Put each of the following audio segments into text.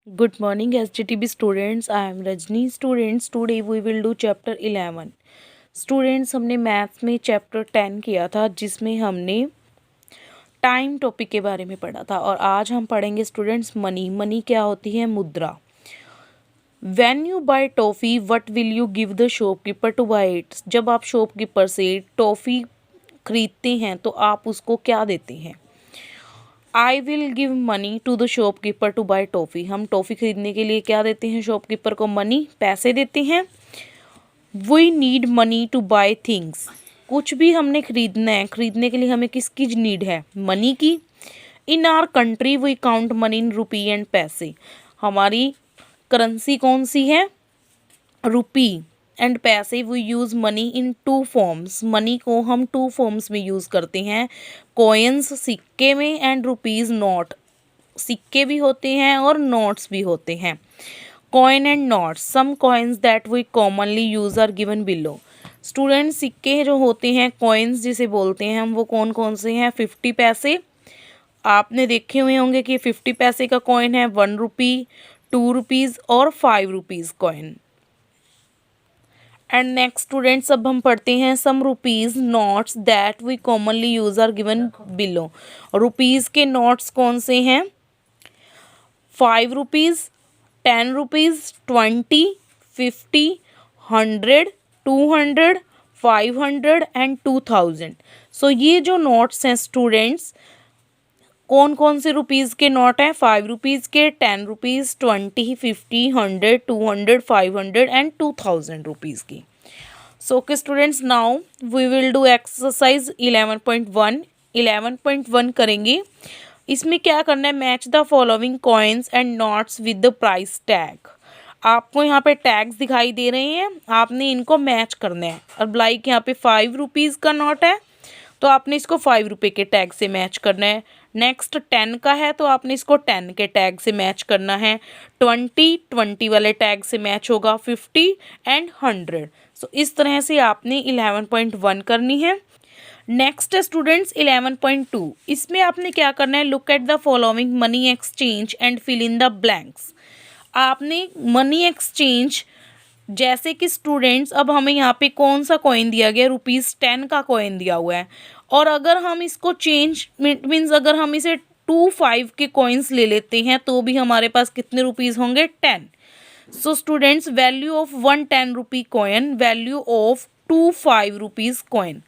Good morning, SGTB students. I am Rajni. Students, today we will do chapter 11. Students, हमने maths में chapter 10 किया था जिसमें हमने टाइम टॉपिक के बारे में पढ़ा था और आज हम पढ़ेंगे स्टूडेंट्स मनी। मनी क्या होती है? मुद्रा। When you buy toffee what will you give the shopkeeper to buy it? जब आप शॉपकीपर से टॉफ़ी खरीदते हैं तो आप उसको क्या देते हैं? I will give money to the shopkeeper to buy toffee. हम टॉफ़ी खरीदने के लिए क्या देते हैं? शॉपकीपर को मनी, पैसे देते हैं। We need money to buy things. कुछ भी हमने खरीदना है, खरीदने के लिए हमें किसकी नीड है? मनी की। In our country we count money in rupee and paise. हमारी करेंसी कौन सी है? Rupee and paise. We use money in two forms. Money को हम टू फॉर्म्स में यूज़ करते हैं, कॉइन्स सिक्के में एंड रुपीज़ नोट। सिक्के भी होते हैं और नोट्स भी होते हैं। Coin and notes. Some coins that we commonly use are given below. Student, सिक्के जो होते हैं, कॉइन्स जिसे बोलते हैं हम, वो कौन कौन से हैं? 50 पैसे आपने देखे हुए होंगे कि 50 पैसे का कॉइन है, 1 रुपी, 2 रुपीज़ और 5 rupees coin. And next students, अब हम पढ़ते हैं some rupees notes that we commonly use are given below. Rupees के नोट्स कौन से हैं? 5 रुपीज़, 10 रुपीज़, 20, 50, 100, 200, 500 एंड 2000। सो ये जो नोट्स हैं स्टूडेंट्स, कौन कौन से रुपीज़ के नोट हैं? 5 रुपीज़ के, 10 रुपीज़, 20, 50, 100, 200, 500 एंड 2000 रुपीज़ की। So okay students, now we will do exercise 11.1। 11.1 करेंगे। इसमें क्या करना है? Match the following coins and notes with the price tag. आपको यहाँ पे टैग्स दिखाई दे रहे हैं, आपने इनको मैच करना है। अब लाइक यहाँ पे 5 रुपीज़ का नोट है तो आपने इसको 5 रुपये के टैग से मैच करना है। नेक्स्ट 10 का है तो आपने इसको 10 के टैग से मैच करना है। 20 वाले टैग से मैच होगा, 50 एंड 100। सो इस तरह से आपने 11.1 करनी है। Next students 11.2। इसमें आपने क्या करना है? Look at the following money exchange and fill in the blanks. आपने मनी एक्सचेंज, जैसे कि स्टूडेंट्स अब हमें यहाँ पे कौन सा कॉइन दिया गया? ₹10 का कॉइन दिया हुआ है। और अगर हम इसको चेंज मीन्स अगर हम इसे 5 के कॉइन्स ले लेते हैं तो भी हमारे पास कितने रुपीज़ होंगे? 10। So students, value of 1 10 rupee coin, value of 5 rupees coin.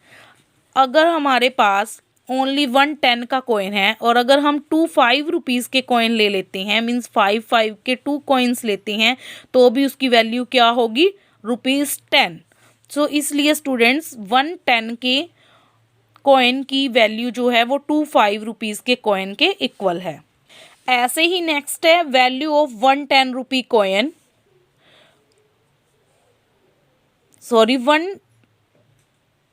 अगर हमारे पास ओनली 1 10 का कॉइन है और अगर हम 5 रुपीज़ के कॉइन ले लेते हैं, मीन्स 5 के 2 कॉइन्स लेते हैं, तो भी उसकी वैल्यू क्या होगी? ₹10। सो इसलिए स्टूडेंट्स 1 10 के कॉइन की वैल्यू जो है वो 5 रुपीज़ के कॉइन के इक्वल है। ऐसे ही नेक्स्ट है value of 1 10 rupee coin, sorry 1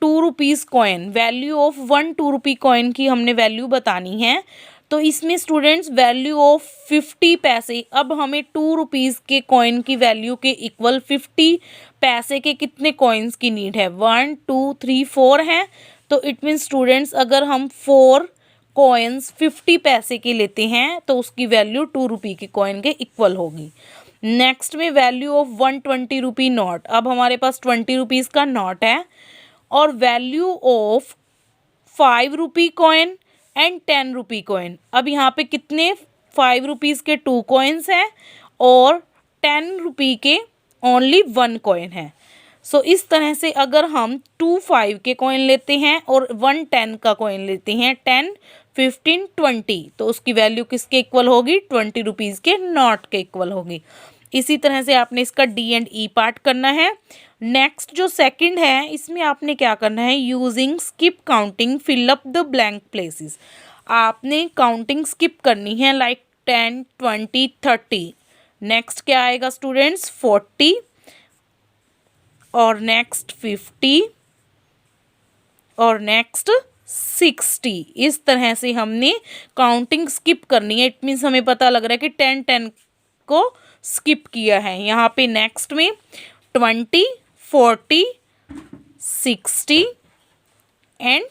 2 rupees coin. Value of 1 2 rupee coin की हमने वैल्यू बतानी है। तो इसमें स्टूडेंट्स वैल्यू ऑफ 50 पैसे, अब हमें 2 रुपीज़ के कॉइन की वैल्यू के इक्वल 50 पैसे के कितने कॉइन्स की नीड है? 1 2 3 4 हैं। तो इट मीन्स स्टूडेंट्स अगर हम 4 कॉइन्स 50 पैसे के लेते हैं तो उसकी वैल्यू 2 रुपी के कॉइन के इक्वल होगी। नेक्स्ट में वैल्यू ऑफ 120 रुपी नोट। अब हमारे पास 20 रुपीज़ का नोट है और value of 5 rupee coin and 10 rupee coin. अब यहाँ पे कितने? 5 रुपीज़ के 2 कॉइन्स हैं और 10 रुपी के ओनली 1 कॉइन है। सो इस तरह से अगर हम 2 5 के कॉइन लेते हैं और 1 10 का कॉइन लेते हैं, 10 15 20, तो उसकी वैल्यू किसके इक्वल होगी? 20 रुपीज़ के नोट के इक्वल होगी। इसी तरह से आपने इसका डी एंड ई पार्ट करना है। नेक्स्ट जो सेकंड है, इसमें आपने क्या करना है? Using skip counting fill up the blank places. आपने काउंटिंग स्किप करनी है, लाइक 10 20 30। नेक्स्ट क्या आएगा स्टूडेंट्स? 40 और नेक्स्ट 50 और नेक्स्ट 60। इस तरह से हमने काउंटिंग स्किप करनी है। इट मीन्स हमें पता लग रहा है कि 10 10 को स्किप किया है। यहाँ पे नेक्स्ट में 20 40 60 एंड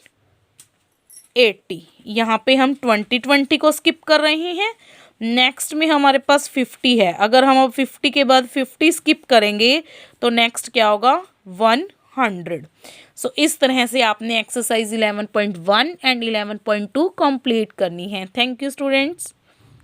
80। यहाँ पे हम 20 20 को स्किप कर रहे हैं। नेक्स्ट में हमारे पास 50 है, अगर हम अब 50 के बाद 50 स्किप करेंगे तो नेक्स्ट क्या होगा 100। सो इस तरह से आपने एक्सरसाइज 11.1 एंड 11.2 कंप्लीट करनी है। Thank you students.